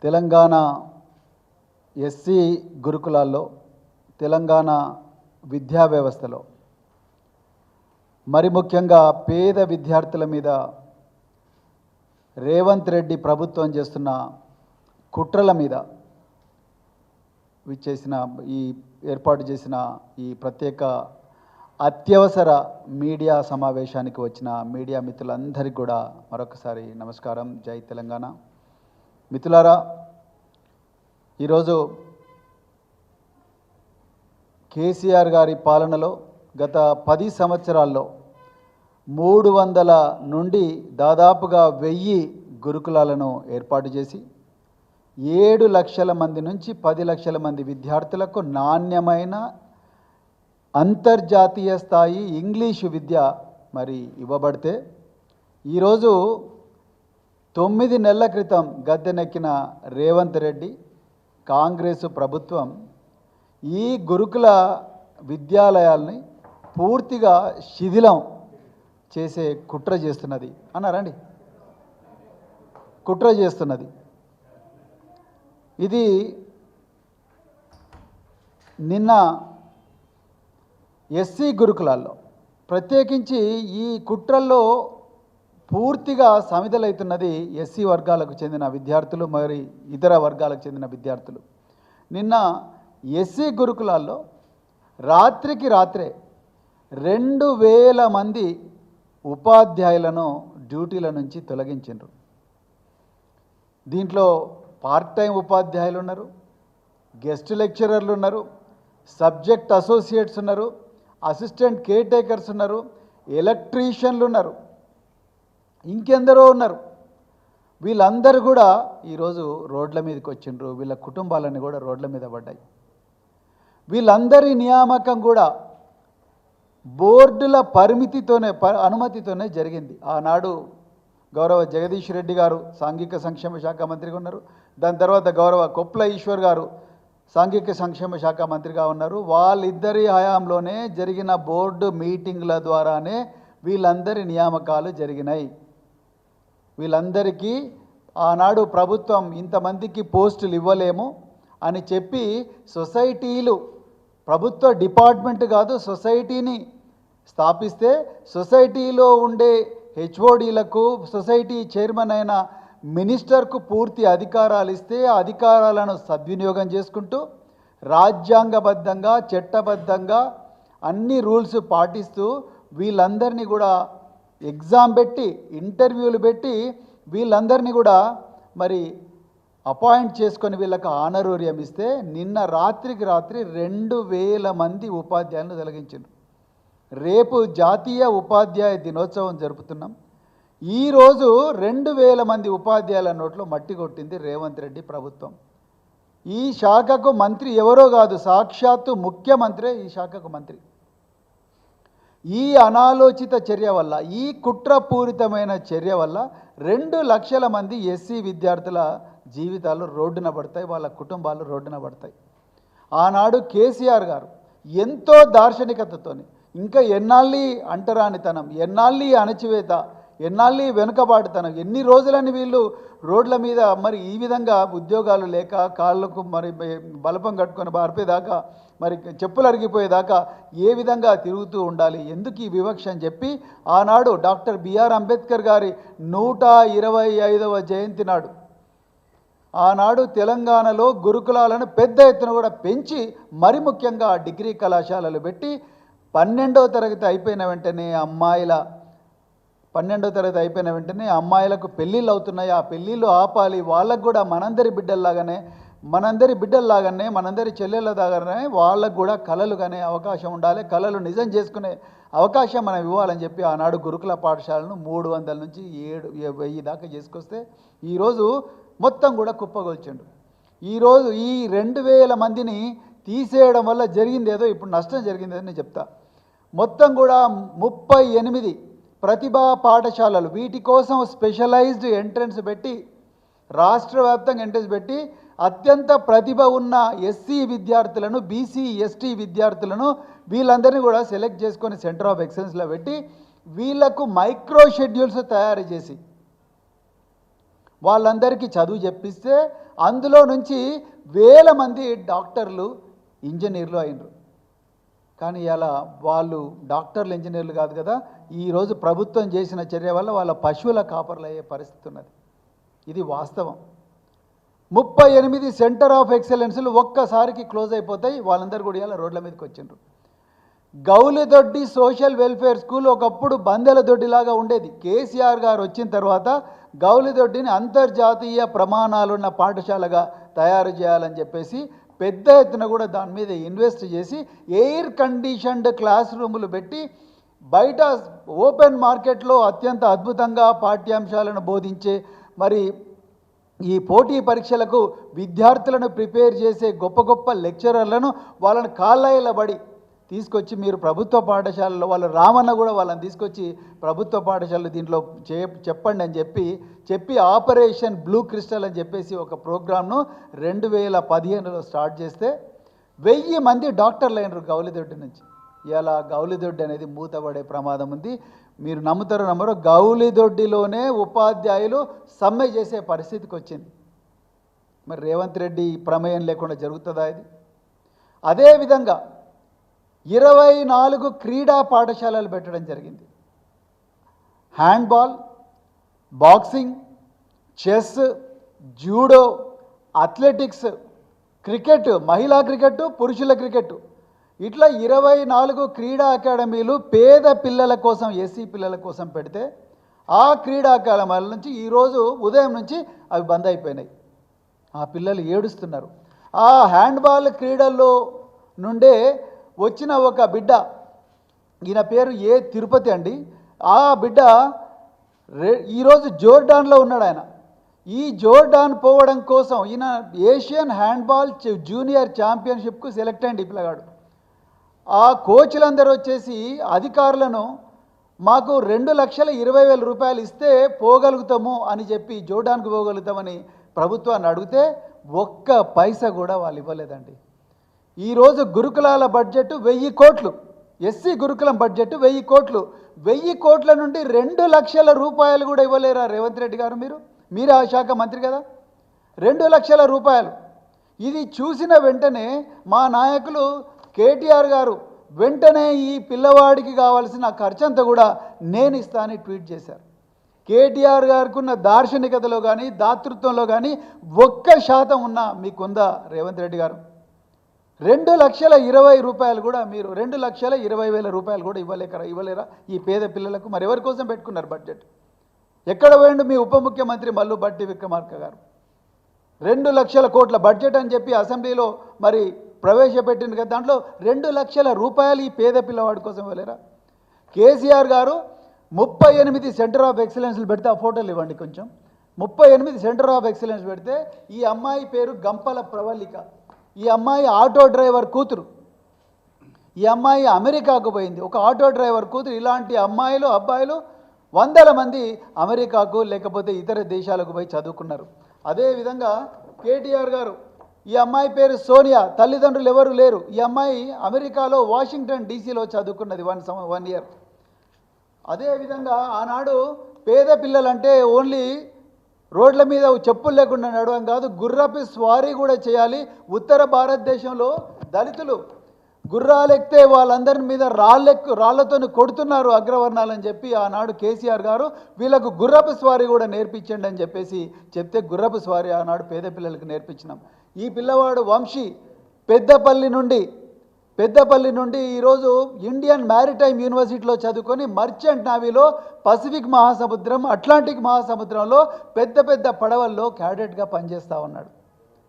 Telangana SC గురుకులాల్లో తెలంగాణ విద్యా వ్యవస్థలో మరి ముఖ్యంగా పేద విద్యార్థుల మీద రేవంత్ రెడ్డి ప్రభుత్వం చేస్తున్న కుట్రల మీద ఏర్పాటు చేసిన ఈ ప్రత్యేక అత్యవసర మీడియా సమావేశానికి వచ్చిన మీడియా మిత్రులందరికీ కూడా మరొకసారి నమస్కారం. జై తెలంగాణ. మిత్రులారా, ఈరోజు కేసీఆర్ గారి పాలనలో గత 10 సంవత్సరాల్లో 300 నుండి దాదాపుగా 1000 గురుకులాలను ఏర్పాటు చేసి 7 లక్షల మంది నుంచి 10 లక్షల మంది విద్యార్థులకు నాణ్యమైన అంతర్జాతీయ స్థాయి ఇంగ్లీషు విద్య మరి ఇవ్వబడితే, ఈరోజు 9 నెలల క్రితం గద్దెనెక్కిన రేవంత్ రెడ్డి కాంగ్రెసు ప్రభుత్వం ఈ గురుకుల విద్యాలయాల్ని పూర్తిగా శిథిలం చేసే కుట్ర చేస్తున్నది అన్నారండి. కుట్ర చేస్తున్నది. ఇది నిన్న ఎస్సీ గురుకులాల్లో ప్రత్యేకించి ఈ కుట్రల్లో పూర్తిగా సమిధలవుతున్నది ఎస్సీ వర్గాలకు చెందిన విద్యార్థులు, మరి ఇతర వర్గాలకు చెందిన విద్యార్థులు. నిన్న ఎస్సీ గురుకులాల్లో రాత్రికి రాత్రే 2000 మంది ఉపాధ్యాయులను డ్యూటీల నుంచి తొలగించారు. దీంట్లో పార్ట్ టైం ఉపాధ్యాయులు ఉన్నారు, గెస్ట్ లెక్చరర్లు ఉన్నారు, సబ్జెక్ట్ అసోసియేట్స్ ఉన్నారు, అసిస్టెంట్ కేర్ టేకర్స్ ఉన్నారు, ఎలక్ట్రీషియన్లు ఉన్నారు, ఇంకెందరో ఉన్నారు. వీళ్ళందరూ కూడా ఈరోజు రోడ్ల మీదకి వచ్చిండ్రు. వీళ్ళ కుటుంబాలన్నీ కూడా రోడ్ల మీద పడ్డాయి. వీళ్ళందరి నియామకం కూడా బోర్డుల అనుమతితోనే జరిగింది. ఆనాడు గౌరవ జగదీష్ రెడ్డి గారు సాంఘిక సంక్షేమ శాఖ మంత్రిగా ఉన్నారు. దాని తర్వాత గౌరవ కొప్పుల ఈశ్వర్ గారు సాంఘిక సంక్షేమ శాఖ మంత్రిగా ఉన్నారు. వాళ్ళిద్దరి హయాంలోనే జరిగిన బోర్డు మీటింగ్ల ద్వారానే వీళ్ళందరి నియామకాలు జరిగినాయి. వీళ్ళందరికీ ఆనాడు ప్రభుత్వం ఇంతమందికి పోస్టులు ఇవ్వలేము అని చెప్పి సొసైటీలు, ప్రభుత్వ డిపార్ట్మెంట్ కాదు సొసైటీని స్థాపిస్తే, సొసైటీలో ఉండే హెచ్ఓడీలకు, సొసైటీ చైర్మన్ అయిన మినిస్టర్కు పూర్తి అధికారాలు ఇస్తే, అధికారాలను సద్వినియోగం చేసుకుంటూ రాజ్యాంగబద్ధంగా చట్టబద్ధంగా అన్ని రూల్స్ పాటిస్తూ వీళ్ళందరినీ కూడా ఎగ్జామ్ పెట్టి, ఇంటర్వ్యూలు పెట్టి వీళ్ళందరినీ కూడా మరి అపాయింట్ చేసుకొని వీళ్ళకి ఆనరోరియం ఇస్తే, నిన్న రాత్రికి రాత్రి 2000 మంది ఉపాధ్యాయులను తొలగించారు. రేపు జాతీయ ఉపాధ్యాయ దినోత్సవం జరుపుతున్నాం. ఈరోజు 2000 మంది ఉపాధ్యాయుల నోట్లో మట్టి కొట్టింది రేవంత్ రెడ్డి ప్రభుత్వం. ఈ శాఖకు మంత్రి ఎవరో కాదు, సాక్షాత్తు ముఖ్యమంత్రే ఈ శాఖకు మంత్రి. ఈ అనాలోచిత చర్య వల్ల, ఈ కుట్రపూరితమైన చర్య వల్ల 2 లక్షల మంది ఎస్సీ విద్యార్థుల జీవితాలు రోడ్డున పడతాయి, వాళ్ళ కుటుంబాలు రోడ్డున పడతాయి. ఆనాడు కేసీఆర్ గారు ఎంతో దార్శనికతతోని, ఇంకా ఎన్నాళ్ళీ అంటరానితనం, ఎన్నాళ్ళీ అణచివేత, ఎన్నాళ్ళీ వెనుకబాటుతనం, ఎన్ని రోజులని వీళ్ళు రోడ్ల మీద మరి ఈ విధంగా ఉద్యోగాలు లేక కాళ్ళకు మరి బలపం కట్టుకొని అరిపేదాకా, మరి చెప్పులు అరిగిపోయేదాకా ఏ విధంగా తిరుగుతూ ఉండాలి, ఎందుకు ఈ వివక్ష అని చెప్పి ఆనాడు డాక్టర్ బిఆర్ అంబేద్కర్ గారి 125వ జయంతి నాడు ఆనాడు తెలంగాణలో గురుకులాలను పెద్ద ఎత్తున కూడా పెంచి, మరి ముఖ్యంగా డిగ్రీ కళాశాలలు పెట్టి 12వ తరగతి అయిపోయిన వెంటనే 12వ తరగతి అయిపోయిన వెంటనే అమ్మాయిలకు పెళ్ళిళ్ళు అవుతున్నాయి, ఆ పెళ్ళిళ్ళు ఆపాలి, వాళ్ళకు కూడా మనందరి బిడ్డల్లాగానే మనందరి చెల్లెళ్ళలాగానే వాళ్ళకు కూడా కళలు కనే అవకాశం ఉండాలి, కళలు నిజం చేసుకునే అవకాశం మనం ఇవ్వాలని చెప్పి ఆనాడు గురుకుల పాఠశాలను 300 నుంచి 1000 దాకా చేసుకొస్తే ఈరోజు మొత్తం కూడా కుప్పగొల్చిండు. ఈరోజు ఈ 2000 మందిని తీసేయడం వల్ల జరిగింది ఏదో ఇప్పుడు నష్టం జరిగింది అని నేను చెప్తా. మొత్తం కూడా 38 ప్రతిభా పాఠశాలలు, వీటి కోసం స్పెషలైజ్డ్ ఎంట్రన్స్ పెట్టి, రాష్ట్ర వ్యాప్తంగా ఎంట్రన్స్ పెట్టి అత్యంత ప్రతిభ ఉన్న ఎస్సీ విద్యార్థులను, బీసీ ఎస్టీ విద్యార్థులను వీళ్ళందరినీ కూడా సెలెక్ట్ చేసుకొని సెంటర్ ఆఫ్ ఎక్సలెన్స్లో పెట్టి వీళ్లకు మైక్రో షెడ్యూల్స్ తయారు చేసి వాళ్ళందరికీ చదువు చెప్పిస్తే అందులో నుంచి వేల మంది డాక్టర్లు ఇంజనీర్లు అయినరు. కానీ ఇలా వాళ్ళు డాక్టర్లు ఇంజనీర్లు కాదు కదా, ఈరోజు ప్రభుత్వం చేసిన చర్య వల్ల వాళ్ళ పశువుల కాపర్లు అయ్యే పరిస్థితి ఉన్నది. ఇది వాస్తవం. 38 సెంటర్ ఆఫ్ ఎక్సలెన్స్లు ఒక్కసారికి క్లోజ్ అయిపోతాయి. వాళ్ళందరూ కూడా ఇలా రోడ్ల మీదకి వచ్చిండ్రు. గౌలిదొడ్డి సోషల్ వెల్ఫేర్ స్కూల్ ఒకప్పుడు బందెల దొడ్డిలాగా ఉండేది. కేసీఆర్ గారు వచ్చిన తర్వాత గౌలిదొడ్డిని అంతర్జాతీయ ప్రమాణాలున్న పాఠశాలగా తయారు చేయాలని చెప్పేసి పెద్ద ఎత్తున కూడా దాని మీద ఇన్వెస్ట్ చేసి ఎయిర్ కండిషన్డ్ క్లాస్ రూములు పెట్టి బయట ఓపెన్ మార్కెట్లో అత్యంత అద్భుతంగా పాఠ్యాంశాలను బోధించే మరి ఈ పోటీ పరీక్షలకు విద్యార్థులను ప్రిపేర్ చేసే గొప్ప గొప్ప లెక్చరర్లను వాళ్ళని కాళ్ళబడి తీసుకొచ్చి మీరు ప్రభుత్వ పాఠశాలలో వాళ్ళ రామన్న కూడా వాళ్ళని తీసుకొచ్చి ప్రభుత్వ పాఠశాలలు దీంట్లో చెప్పండి అని చెప్పి ఆపరేషన్ బ్లూ క్రిస్టల్ అని చెప్పేసి ఒక ప్రోగ్రామ్ను 2015లో స్టార్ట్ చేస్తే 1000 మంది డాక్టర్లు అయినారు గౌలిదొడ్డి నుంచి. ఇలా గౌలిదొడ్డి అనేది మూతపడే ప్రమాదం ఉంది. మీరు నమ్ముతారో నమ్మరో, గౌలిదొడ్డిలోనే ఉపాధ్యాయులు సమ్మె చేసే పరిస్థితికి వచ్చింది. మరి రేవంత్ రెడ్డి ప్రమేయం లేకుండా జరుగుతుందా ఇది? అదేవిధంగా 24 క్రీడా పాఠశాలలు పెట్టడం జరిగింది. Handball, boxing, chess, judo, athletics, cricket, మహిళా క్రికెట్, పురుషుల క్రికెట్, ఇట్లా 24 క్రీడా అకాడమీలు పేద పిల్లల కోసం, ఎస్సీ పిల్లల కోసం పెడితే ఆ క్రీడా అకాడమీల నుంచి ఈరోజు ఉదయం నుంచి అవి బంద్ అయిపోయినాయి. ఆ పిల్లలు ఏడుస్తున్నారు. ఆ హ్యాండ్బాల్ క్రీడల్లో నుండే వచ్చిన ఒక బిడ్డ, ఈయన పేరు తిరుపతి అండి. ఆ బిడ్డ ఈరోజు జోర్డాన్లో ఉన్నాడు. ఆయన ఈ జోర్డాన్ పోవడం కోసం ఈయన ఏషియన్ హ్యాండ్బాల్ జూనియర్ ఛాంపియన్షిప్కు సెలెక్ట్ అయ్యింది. పిల్లగాడు ఆ కోచ్లందరూ వచ్చేసి అధికారులను మాకు 2,20,000 రూపాయలు ఇస్తే పోగలుగుతాము అని చెప్పి జోర్డాన్కు పోగలుగుతామని ప్రభుత్వాన్ని అడిగితే ఒక్క పైసా కూడా వాళ్ళు ఇవ్వలేదండి. ఈరోజు గురుకులాల బడ్జెట్ 1000 కోట్లు, ఎస్సీ గురుకులం బడ్జెట్ 1000 కోట్లు. 1000 కోట్ల నుండి 2 లక్షల రూపాయలు కూడా ఇవ్వలేరా రేవంత్ రెడ్డి గారు? మీరే ఆ శాఖ మంత్రి కదా. 2 లక్షల రూపాయలు. ఇది చూసిన వెంటనే మా నాయకులు కేటీఆర్ గారు వెంటనే ఈ పిల్లవాడికి కావాల్సిన ఖర్చంతా కూడా నేను ఇస్తానని ట్వీట్ చేశారు. కేటీఆర్ గారికి ఉన్న దార్శనికతలో కానీ దాతృత్వంలో కానీ 1% ఉన్నా మీకుందా రేవంత్ రెడ్డి గారు? 2,20,000 రూపాయలు కూడా మీరు 2,20,000 రూపాయలు కూడా ఇవ్వలేరా ఈ పేద పిల్లలకు? మరి ఎవరి కోసం పెట్టుకున్నారు బడ్జెట్? ఎక్కడ పోయిండు మీ ఉప ముఖ్యమంత్రి మల్లు భట్టి విక్రమార్క గారు? 2 లక్షల కోట్ల బడ్జెట్ అని చెప్పి అసెంబ్లీలో మరి ప్రవేశపెట్టింది కదా, దాంట్లో 2 లక్షల రూపాయలు ఈ పేద పిల్లవాడి కోసం ఇవ్వలేరా? కేసీఆర్ గారు 38 సెంటర్ ఆఫ్ ఎక్సలెన్స్లు పెడితే ఆ ఫోటోలు ఇవ్వండి కొంచెం. 38 సెంటర్ ఆఫ్ ఎక్సలెన్స్ పెడితే ఈ అమ్మాయి పేరు గంపల ప్రవళిక. ఈ అమ్మాయి ఆటో డ్రైవర్ కూతురు. ఈ అమ్మాయి అమెరికాకు పోయింది, ఒక ఆటో డ్రైవర్ కూతురు. ఇలాంటి అమ్మాయిలు అబ్బాయిలు వందల మంది అమెరికాకు లేకపోతే ఇతర దేశాలకు పోయి చదువుకున్నారు. అదేవిధంగా కేటీఆర్ గారు, ఈ అమ్మాయి పేరు సోనియా, తల్లిదండ్రులు ఎవరు లేరు. ఈ అమ్మాయి అమెరికాలో వాషింగ్టన్ డీసీలో చదువుకున్నది 1 ఇయర్. అదేవిధంగా ఆనాడు పేద పిల్లలంటే ఓన్లీ రోడ్ల మీద చెప్పులు లేకుండా నడవడం కాదు, గుర్రపు స్వారీ కూడా చేయాలి. ఉత్తర భారతదేశంలో దళితులు గుర్రాలెక్కితే వాళ్ళందరి మీద రాళ్లతో కొడుతున్నారు అగ్రవర్ణాలని చెప్పి ఆనాడు కేసీఆర్ గారు వీళ్ళకు గుర్రపు స్వారీ కూడా నేర్పించండి అని చెప్పేసి చెప్తే గుర్రపు స్వారీ ఆనాడు పేద పిల్లలకు నేర్పించినాం. ఈ పిల్లవాడు వంశీ పెద్దపల్లి నుండి ఈరోజు ఇండియన్ మ్యారిటైమ్ యూనివర్సిటీలో చదువుకొని మర్చెంట్ నావీలో పసిఫిక్ మహాసముద్రం, అట్లాంటిక్ మహాసముద్రంలో పెద్ద పెద్ద పడవల్లో క్యాడెట్గా పనిచేస్తూ ఉన్నాడు.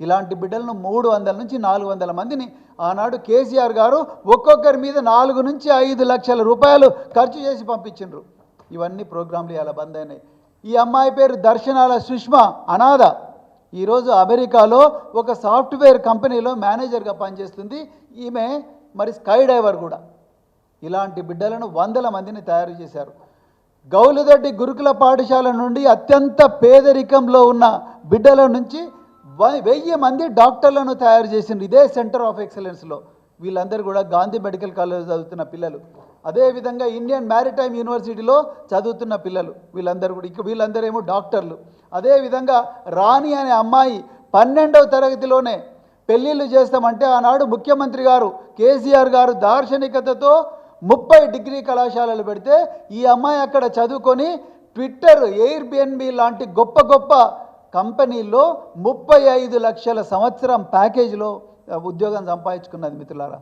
ఇలాంటి బిడ్డలను 300 నుంచి 400 మందిని ఆనాడు కేసీఆర్ గారు ఒక్కొక్కరి మీద 4 నుంచి 5 లక్షల రూపాయలు ఖర్చు చేసి పంపించిండ్రు. ఇవన్నీ ప్రోగ్రాంలు ఇలా బంద్ అయినాయి. ఈ అమ్మాయి పేరు దర్శనాల సుష్మా, అనాథ. ఈరోజు అమెరికాలో ఒక సాఫ్ట్వేర్ కంపెనీలో మేనేజర్గా పనిచేస్తుంది. ఈమె మరి స్కై డైవర్ కూడా. ఇలాంటి బిడ్డలను 100 మందిని తయారు చేశారు. గౌలిదొడ్డి గురుకుల పాఠశాల నుండి అత్యంత పేదరికంలో ఉన్న బిడ్డల నుంచి 1000 మంది డాక్టర్లను తయారు చేసింది ఇదే సెంటర్ ఆఫ్ ఎక్సలెన్స్లో. వీళ్ళందరూ కూడా గాంధీ మెడికల్ కాలేజ్ చదువుతున్న పిల్లలు. అదేవిధంగా ఇండియన్ మ్యారిటైమ్ యూనివర్సిటీలో చదువుతున్న పిల్లలు. వీళ్ళందరూ ఏమో డాక్టర్లు. అదేవిధంగా రాణి అనే అమ్మాయి 12వ తరగతిలోనే పెళ్ళిళ్ళు చేస్తామంటే ఆనాడు ముఖ్యమంత్రి గారు కేసీఆర్ గారు దార్శనికతతో 30 డిగ్రీ కళాశాలలు పెడితే ఈ అమ్మాయి అక్కడ చదువుకొని ట్విట్టర్, ఎయిర్బిఎన్బి లాంటి గొప్ప గొప్ప కంపెనీల్లో 35 లక్షల సంవత్సరం ప్యాకేజీలో ఉద్యోగం సంపాదించుకున్నది మిత్రులారా.